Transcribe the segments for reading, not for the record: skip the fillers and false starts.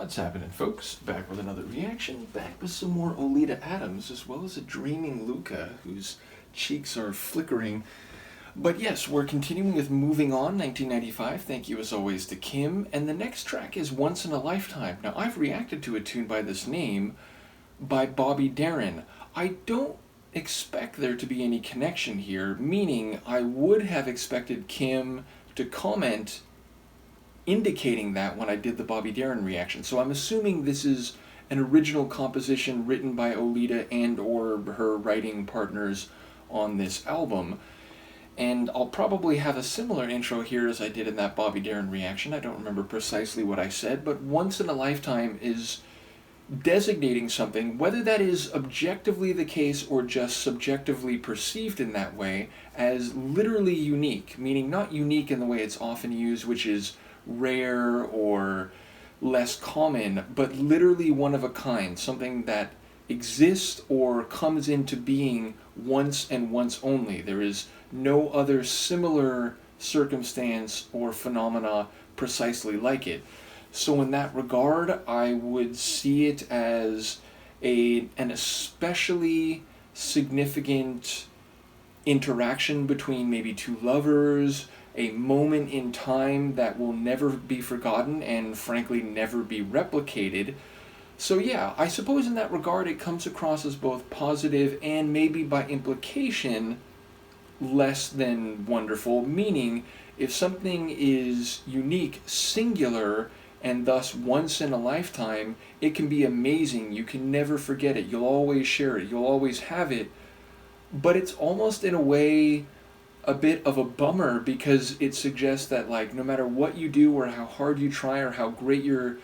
What's happening, folks? Back with another reaction, back with some more Oleta Adams, as well as a dreaming Luca, whose cheeks are flickering. But yes, we're continuing with Moving On, 1995. Thank you as always to Kim. And the next track is Once in a Lifetime. Now, I've reacted to a tune by this name by Bobby Darin. I don't expect there to be any connection here, meaning I would have expected Kim to comment indicating that when I did the Bobby Darin reaction. So I'm assuming this is an original composition written by Oleta and or her writing partners on this album. And I'll probably have a similar intro here as I did in that Bobby Darin reaction. I don't remember precisely what I said, but Once in a Lifetime is designating something, whether that is objectively the case or just subjectively perceived in that way, as literally unique, meaning not unique in the way it's often used, which is rare or less common, but literally one of a kind, something that exists or comes into being once and once only. There is no other similar circumstance or phenomena precisely like it. So in that regard, I would see it as an especially significant interaction between maybe two lovers, a moment in time that will never be forgotten and frankly never be replicated. So yeah, I suppose in that regard it comes across as both positive and maybe by implication less than wonderful, meaning if something is unique, singular, and thus once in a lifetime, it can be amazing. You can never forget it. You'll always share it. You'll always have it. But it's almost in a way a bit of a bummer because it suggests that like no matter what you do or how hard you try or how great your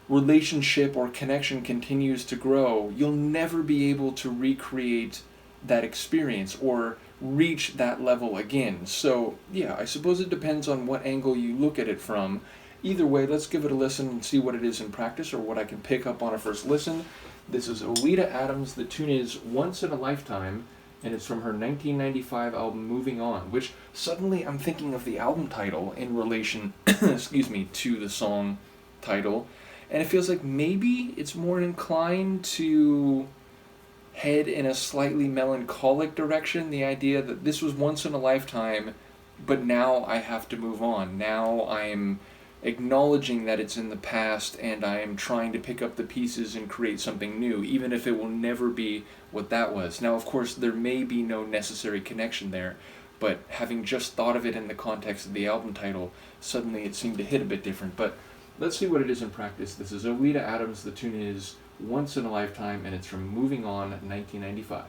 relationship or connection continues to grow, you'll never be able to recreate that experience or reach that level again. So yeah, I suppose it depends on what angle you look at it from. Either way, let's give it a listen and see what it is in practice or what I can pick up on a first listen. This is Oleta Adams. The tune is Once in a Lifetime, and it's from her 1995 album Moving On, which suddenly I'm thinking of the album title in relation excuse me, to the song title, and it feels like maybe it's more inclined to head in a slightly melancholic direction, the idea that this was once in a lifetime, but now I have to move on. Now I'm acknowledging that it's in the past and I am trying to pick up the pieces and create something new, even if it will never be what that was. Now, of course, there may be no necessary connection there, but having just thought of it in the context of the album title, suddenly it seemed to hit a bit different. But let's see what it is in practice. This is Oleta Adams. The tune is Once in a Lifetime, and it's from Moving On, 1995.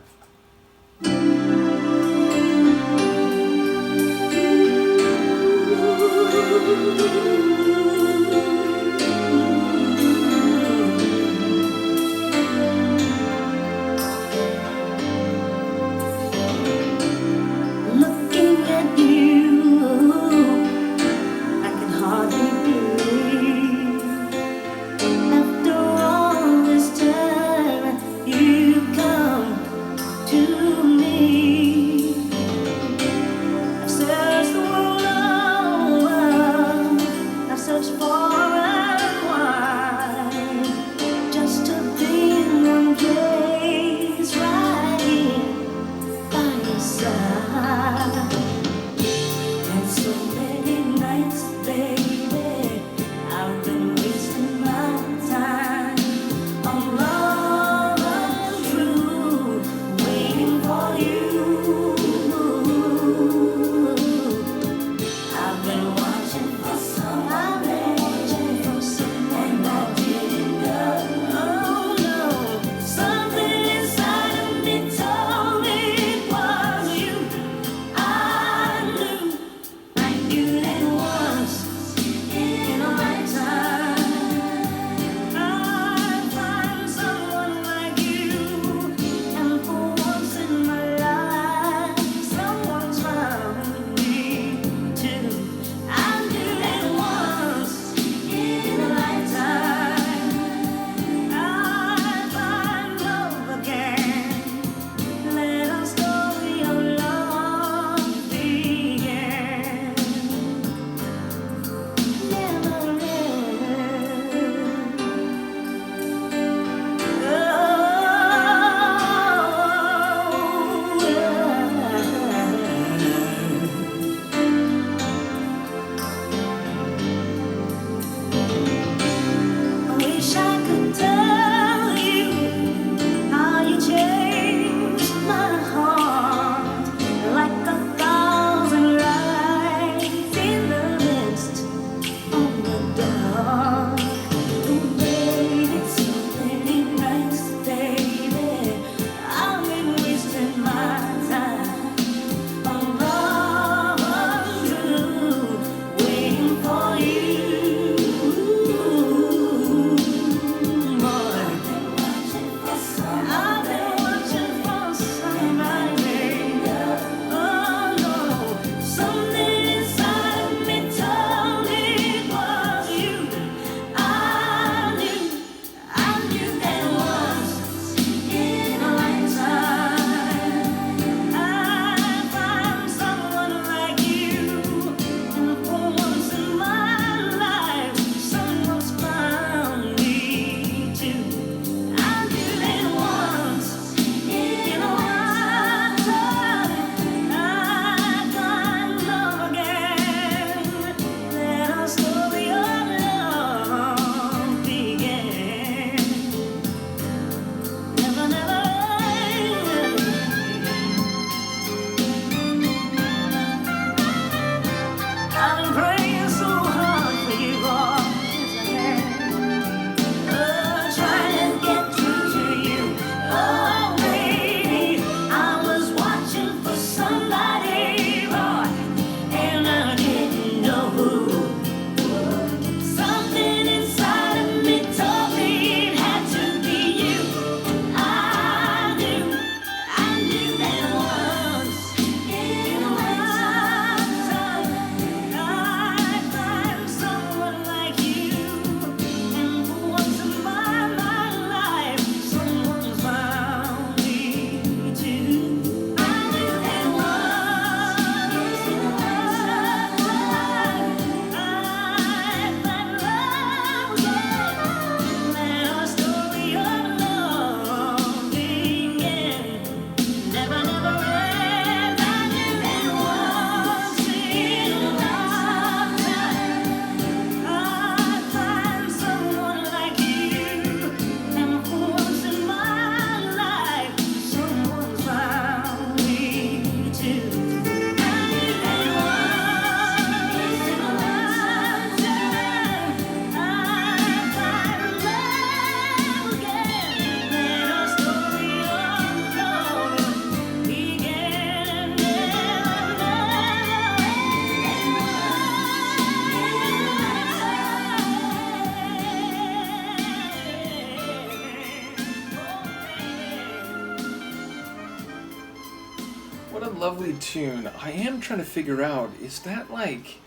lovely tune. I am trying to figure out, is that like,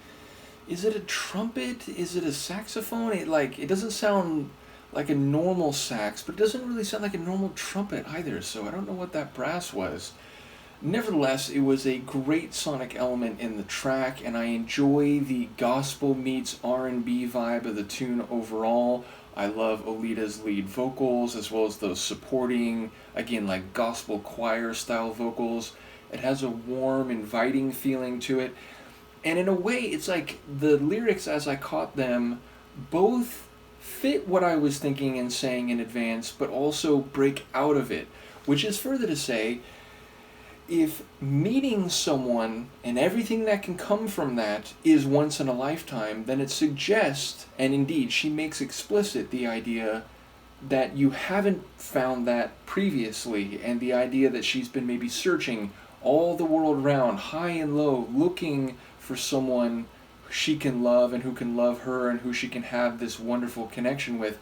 is it a trumpet? Is it a saxophone? It doesn't sound like a normal sax, but it doesn't really sound like a normal trumpet either, so I don't know what that brass was. Nevertheless, it was a great sonic element in the track, and I enjoy the gospel meets R&B vibe of the tune overall. I love Oleta's lead vocals, as well as those supporting, again, like gospel choir style vocals. It has a warm, inviting feeling to it. And in a way, it's like the lyrics as I caught them both fit what I was thinking and saying in advance, but also break out of it. Which is further to say, if meeting someone and everything that can come from that is once in a lifetime, then it suggests, and indeed she makes explicit the idea that you haven't found that previously, and the idea that she's been maybe searching all the world around, high and low, looking for someone she can love and who can love her and who she can have this wonderful connection with.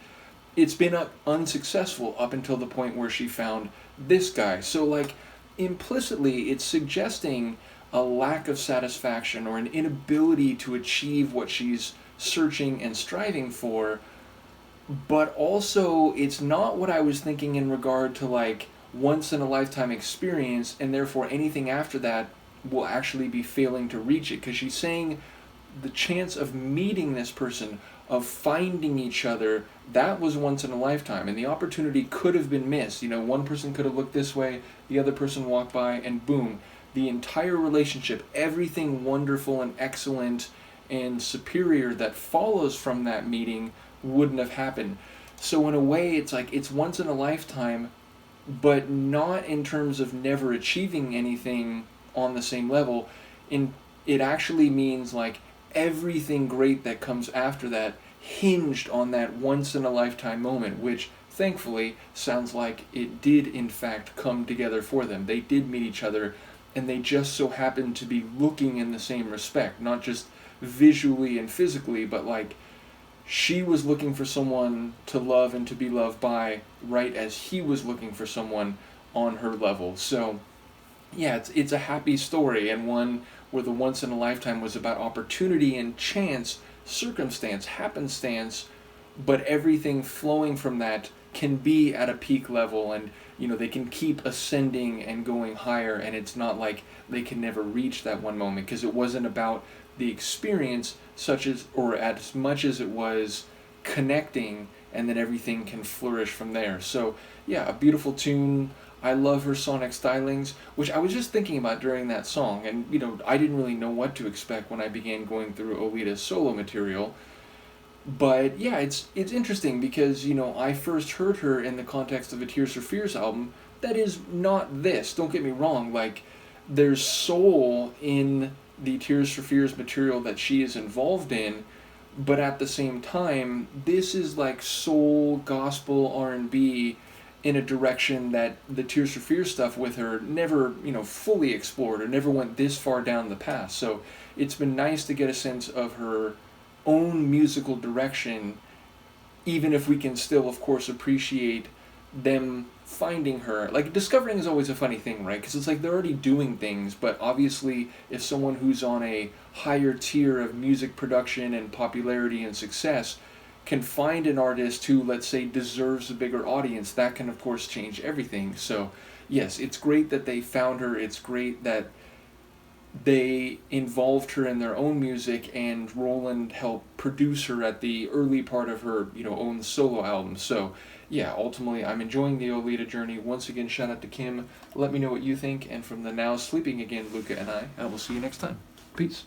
It's been unsuccessful up until the point where she found this guy. So like, implicitly, it's suggesting a lack of satisfaction or an inability to achieve what she's searching and striving for, but also it's not what I was thinking in regard to like once in a lifetime experience, and therefore anything after that will actually be failing to reach it, because she's saying the chance of meeting this person, of finding each other, that was once in a lifetime, and the opportunity could have been missed. You know, one person could have looked this way, the other person walked by, and boom, the entire relationship, everything wonderful and excellent and superior that follows from that meeting wouldn't have happened. So in a way, it's like it's once in a lifetime, but not in terms of never achieving anything on the same level. It actually means like everything great that comes after that hinged on that once in a lifetime moment, which thankfully sounds like it did in fact come together for them. They did meet each other, and they just so happened to be looking in the same respect, not just visually and physically, but like she was looking for someone to love and to be loved by, right as he was looking for someone on her level. So yeah, it's a happy story, and one where the once in a lifetime was about opportunity and chance, circumstance, happenstance, but everything flowing from that can be at a peak level, and you know they can keep ascending and going higher, and it's not like they can never reach that one moment, because it wasn't about the experience such as or as much as it was connecting, and then everything can flourish from there. So yeah, a beautiful tune. I love her sonic stylings, which I was just thinking about during that song, and you know, I didn't really know what to expect when I began going through Oleta's solo material. But yeah, it's interesting because, you know, I first heard her in the context of a Tears for Fears album that is not this. Don't get me wrong, like there's soul in the Tears for Fears material that she is involved in, but at the same time, this is like soul, gospel, R&B in a direction that the Tears for Fears stuff with her never, you know, fully explored or never went this far down the path. So it's been nice to get a sense of her own musical direction, even if we can still, of course, appreciate them finding her. Like, discovering is always a funny thing, right? Because it's like they're already doing things, but obviously if someone who's on a higher tier of music production and popularity and success can find an artist who, let's say, deserves a bigger audience, that can, of course, change everything. So, yes, it's great that they found her. It's great that they involved her in their own music, and Roland helped produce her at the early part of her, you know, own solo album. So, yeah, ultimately, I'm enjoying the Oleta journey. Once again, shout out to Kim. Let me know what you think. And from the now sleeping again, Luca and I will see you next time. Peace.